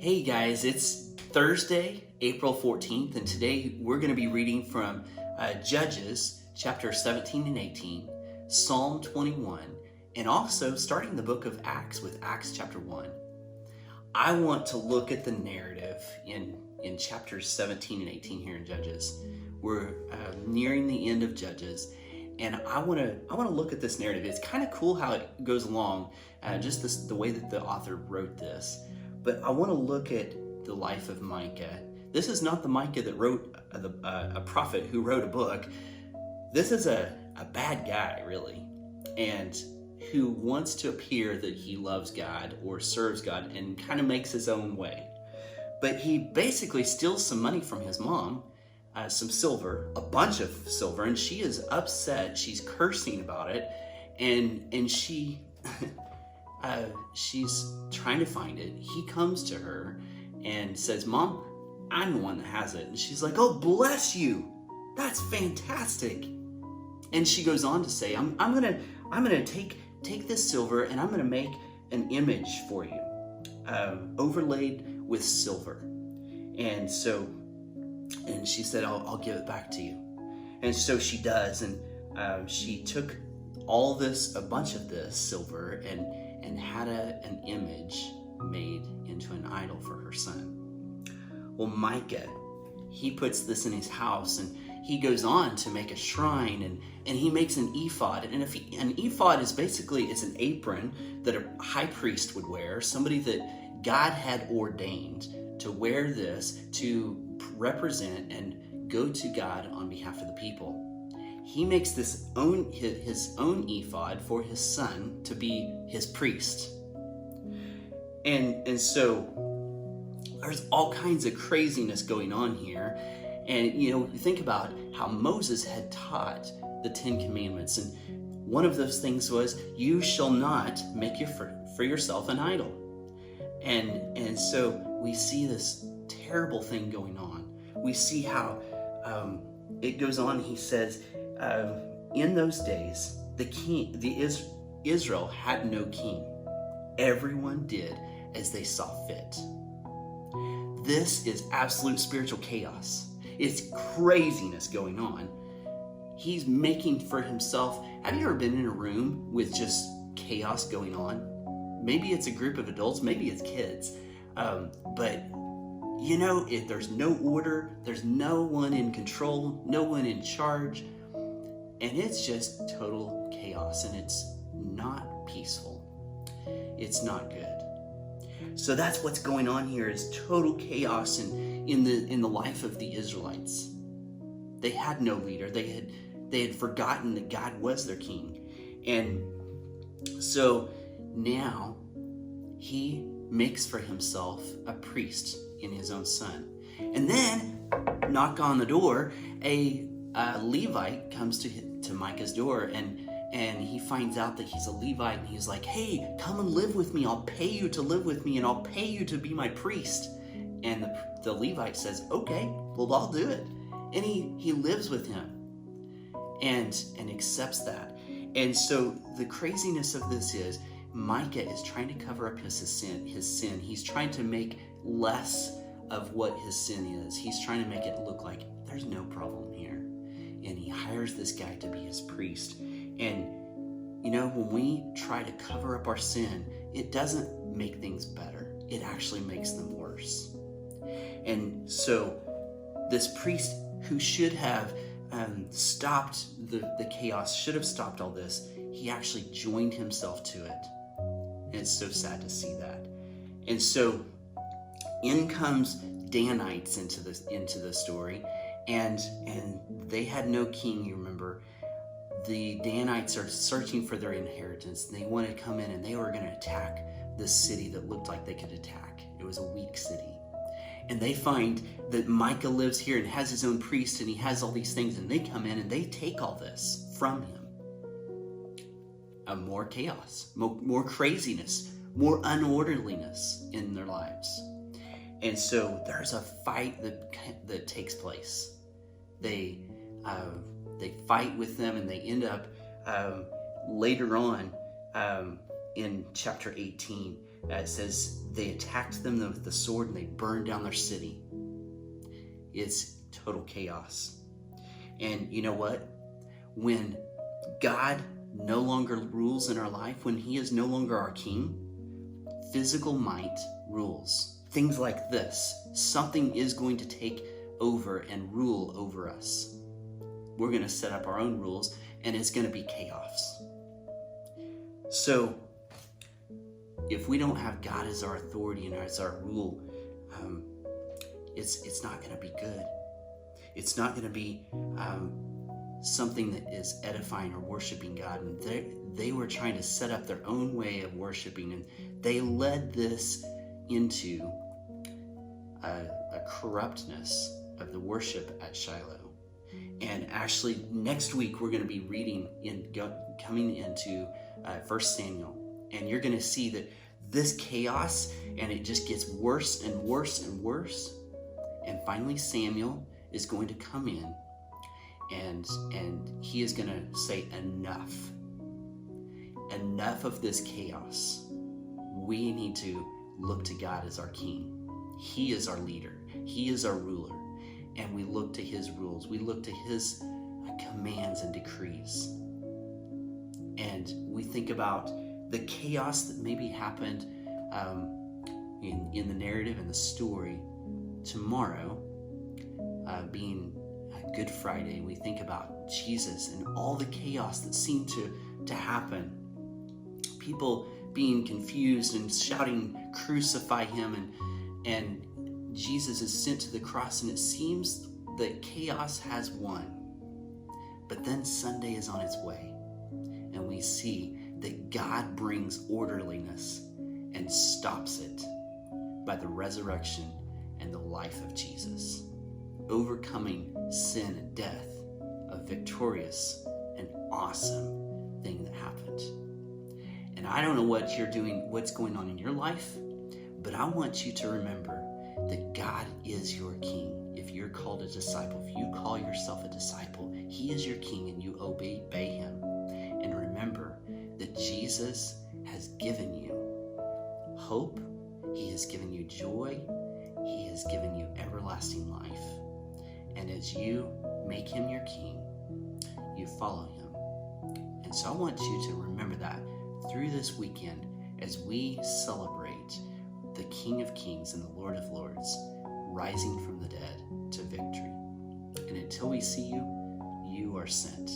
Hey guys, it's Thursday, April 14th, and today we're going to be reading from Judges chapter 17 and 18, Psalm 21, and also starting the book of Acts with Acts chapter 1. I want to look at the narrative in chapters 17 and 18 here in Judges. We're nearing the end of Judges, and I want to look at this narrative. It's kind of cool how it goes along, the way that the author wrote this. But I want to look at the life of Micah. This is not the Micah that wrote a prophet who wrote a book. This is a bad guy, really, and who wants to appear that he loves God or serves God and kind of makes his own way. But he basically steals some money from his mom, some silver, a bunch of silver, and she is upset. She's cursing about it, and she... she's trying to find it. He comes to her and says, "Mom, I'm the one that has it." And she's like, "Oh, bless you. That's fantastic." And she goes on to say, I'm gonna take this silver and I'm gonna make an image for you, overlaid with silver. And she said, I'll give it back to you. And so she does, and she took a bunch of this silver and had an image made into an idol for her son. Well, Micah, he puts this in his house, and he goes on to make a shrine, and he makes an ephod. And an ephod is basically, it's an apron that a high priest would wear, somebody that God had ordained to wear this to represent and go to God on behalf of the people. He makes his own ephod for his son to be his priest. And so there's all kinds of craziness going on here. And you think about how Moses had taught the Ten Commandments, and one of those things was, you shall not make for yourself an idol. And so we see this terrible thing going on. We see how it goes on. He says, in those days, Israel had no king. Everyone did as they saw fit. This is absolute spiritual chaos. It's craziness going on. He's making for himself. Have you ever been in a room with just chaos going on? Maybe it's a group of adults, maybe it's kids. But if there's no order, there's no one in control, no one in charge, and it's just total chaos, and it's not peaceful. It's not good. So that's what's going on here, is total chaos in the life of the Israelites. They had no leader. They had forgotten that God was their king. And so now he makes for himself a priest in his own son. And then, knock on the door, a Levite comes to Micah's door, and he finds out that he's a Levite, and he's like, "Hey, come and live with me. I'll pay you to live with me, and I'll pay you to be my priest." And the Levite says, "Okay, well, I'll do it." And he lives with him and accepts that. And so the craziness of this is, Micah is trying to cover up his sin. He's trying to make less of what his sin is. He's trying to make it look like there's no problem here. And he hires this guy to be his priest. And when we try to cover up our sin, it doesn't make things better. It actually makes them worse. And so this priest, who should have stopped the chaos, should have stopped all this, he actually joined himself to it. And it's so sad to see that. And so in comes Danites into the story, and they had no king. You remember, the Danites are searching for their inheritance. They want to come in, and they were going to attack this city that looked like they could attack. It was a weak city. And they find that Micah lives here and has his own priest, and he has all these things, and they come in and they take all this from him. More chaos, more craziness, more unorderliness in their lives. And so there's a fight that takes place. They fight with them, and they end up later on in chapter 18, it says they attacked them with the sword and they burned down their city. It's total chaos. And you know what? When God no longer rules in our life, when he is no longer our king, physical might rules. Things like this. Something is going to take over and rule over us. We're going to set up our own rules, and it's going to be chaos. So, if we don't have God as our authority and as our rule, it's not going to be good. It's not going to be something that is edifying or worshiping God. And they were trying to set up their own way of worshiping, and they led this into a corruptness of the worship at Shiloh. And actually, next week we're going to be reading coming into 1 Samuel, and you're going to see that this chaos, and it just gets worse and worse and worse. And finally, Samuel is going to come in, and he is going to say, enough of this chaos. We need to look to God as our king. He is our leader. He is our ruler. And we look to his rules. We look to his commands and decrees. And we think about the chaos that maybe happened in the narrative and the story tomorrow, being Good Friday. We think about Jesus and all the chaos that seemed to happen. People being confused and shouting, crucify him, and Jesus is sent to the cross, and it seems that chaos has won. But then Sunday is on its way, and we see that God brings orderliness and stops it by the resurrection and the life of Jesus, overcoming sin and death, a victorious and awesome thing that happened. And I don't know what you're doing, what's going on in your life, but I want you to remember that God is your king. If you're called a disciple, if you call yourself a disciple, he is your king, and you obey him. And remember that Jesus has given you hope. He has given you joy. He has given you everlasting life. And as you make him your king, you follow him. And so I want you to remember that through this weekend as we celebrate the King of Kings and the Lord of Lords rising from the dead to victory. And until we see you, you are sent.